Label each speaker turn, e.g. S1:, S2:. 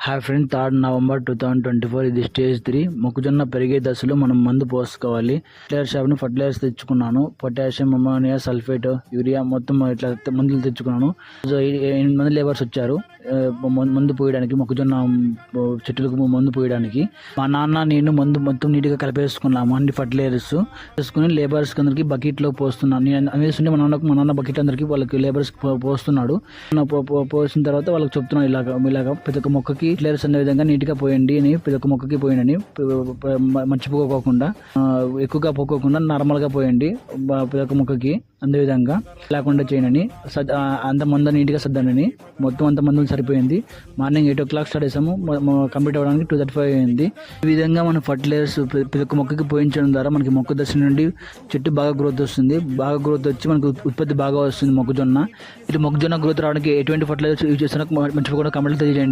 S1: Hi friend, 3 November 2024 ఇది stage 3 మొక్కజొన్న పెరిగే దశలో మనం మందు పోసుకోవాలి. ఫర్టిలైజర్ షాప్ని ఫర్టిలైజర్స్ తెచ్చుకున్నాను. పొటాషియం, అమోనియా, సల్ఫేట్, యూరియా మొత్తం ఇట్లా మందులు తెచ్చుకున్నాను. 8 మంది లేబర్స్ వచ్చారు మందు పోయడానికి, మొక్కజొన్న చెట్టులకు మందు పోయడానికి. మా నాన్న నేను మందు మొత్తం నీట్గా కలిపేసుకున్నాము. అన్ని ఫర్టిలైజర్స్ వేసుకుని లేబర్స్ అందరికి బకెట్లో పోస్తున్నాను. నేను అనేస్తుంటే మా నాన్న బకెట్ అందరికి వాళ్ళకి లేబర్స్ పోస్తున్నాడు. పోసిన తర్వాత వాళ్ళకి చెప్తున్నాను, ఇలాగ ప్రతి ఒక్క మొక్కకి ఫర్టిలైజర్స్ అనే విధంగా నీట్గా పోయండి అని, ప్రతి ఒక్క మొక్కకి పోయండి, మర్చిపోకోకుండా ఎక్కువగా పోకోకుండా నార్మల్గా పోయండి ప్రతి ఒక్క మొక్కకి, అందే విధంగా లేకుండా చేయనని, అంత మందు నీట్గా సర్దండి. మొత్తం అంత మందులు సరిపోయింది. మార్నింగ్ 8 o'clock స్టార్ట్ చేసాము, కంప్లీట్ అవ్వడానికి 2:35 అయింది. ఈ విధంగా మనం ఫర్టిలైజర్స్ ప్రతి ఒక్క మొక్కకి పోయించడం ద్వారా మనకి మొక్క దశ నుండి చెట్టు బాగా గ్రోత్ వస్తుంది. బాగా గ్రోత్ వచ్చి మనకు ఉత్పత్తి బాగా వస్తుంది మొక్కజొన్న. ఇది మొక్కజొన్న గ్రోత్ రావడానికి ఎటువంటి ఫర్టిలైజర్స్ యూజ్ చేస్తున్నా మర్చిపోకుండా కంప్లీట్ చేయండి.